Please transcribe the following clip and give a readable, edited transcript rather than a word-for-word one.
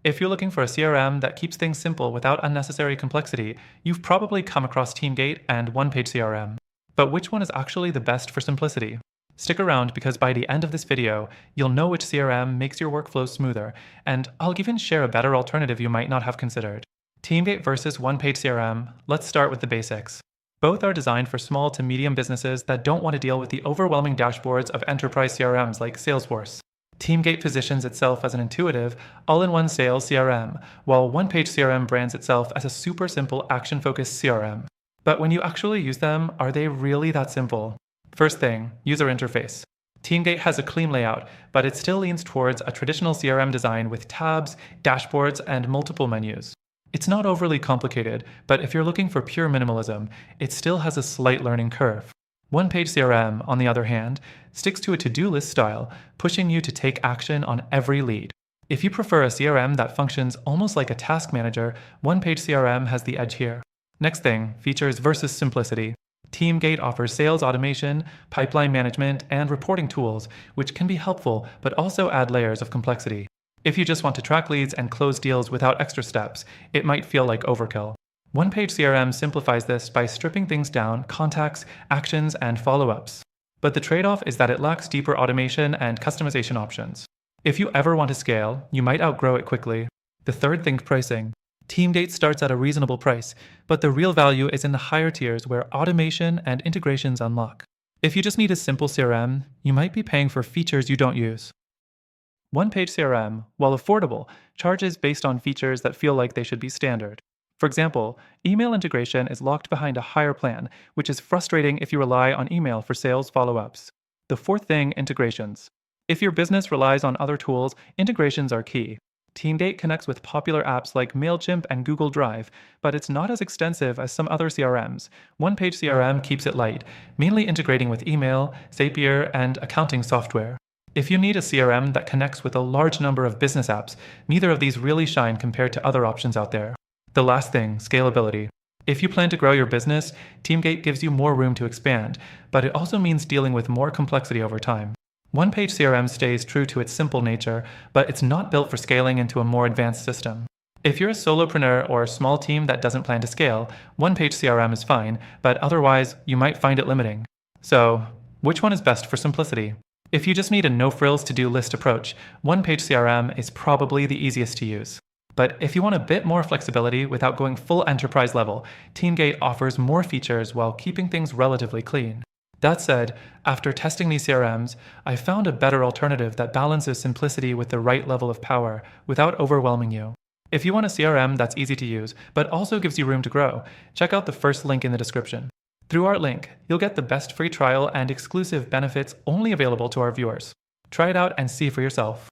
If you're looking for a CRM that keeps things simple without unnecessary complexity, you've probably come across Teamgate and OnePageCRM. But which one is actually the best for simplicity? Stick around because by the end of this video, you'll know which CRM makes your workflow smoother, and I'll even share a better alternative you might not have considered. Teamgate versus OnePageCRM, let's start with the basics. Both are designed for small to medium businesses that don't want to deal with the overwhelming dashboards of enterprise CRMs like Salesforce. Teamgate positions itself as an intuitive, all-in-one sales CRM, while OnePageCRM brands itself as a super simple action-focused CRM. But when you actually use them, are they really that simple? First thing, user interface. Teamgate has a clean layout, but it still leans towards a traditional CRM design with tabs, dashboards, and multiple menus. It's not overly complicated, but if you're looking for pure minimalism, it still has a slight learning curve. OnePageCRM, on the other hand, sticks to a to-do list style, pushing you to take action on every lead. If you prefer a CRM that functions almost like a task manager, OnePageCRM has the edge here. Next thing, features versus simplicity. Teamgate offers sales automation, pipeline management, and reporting tools, which can be helpful but also add layers of complexity. If you just want to track leads and close deals without extra steps, it might feel like overkill. OnePageCRM simplifies this by stripping things down, contacts, actions, and follow-ups. But the trade-off is that it lacks deeper automation and customization options. If you ever want to scale, you might outgrow it quickly. The third thing, pricing. Teamgate starts at a reasonable price, but the real value is in the higher tiers where automation and integrations unlock. If you just need a simple CRM, you might be paying for features you don't use. OnePageCRM, while affordable, charges based on features that feel like they should be standard. For example, email integration is locked behind a higher plan, which is frustrating if you rely on email for sales follow-ups. The fourth thing, integrations. If your business relies on other tools, integrations are key. Teamgate connects with popular apps like MailChimp and Google Drive, but it's not as extensive as some other CRMs. OnePageCRM keeps it light, mainly integrating with email, Zapier, and accounting software. If you need a CRM that connects with a large number of business apps, neither of these really shine compared to other options out there. The last thing, scalability. If you plan to grow your business, Teamgate gives you more room to expand, but it also means dealing with more complexity over time. OnePageCRM stays true to its simple nature, but it's not built for scaling into a more advanced system. If you're a solopreneur or a small team that doesn't plan to scale, OnePageCRM is fine, but otherwise, you might find it limiting. So, which one is best for simplicity? If you just need a no-frills to-do list approach, OnePageCRM is probably the easiest to use. But if you want a bit more flexibility without going full enterprise level, Teamgate offers more features while keeping things relatively clean. That said, after testing these CRMs, I found a better alternative that balances simplicity with the right level of power without overwhelming you. If you want a CRM that's easy to use, but also gives you room to grow, check out the first link in the description. Through our link, you'll get the best free trial and exclusive benefits only available to our viewers. Try it out and see for yourself.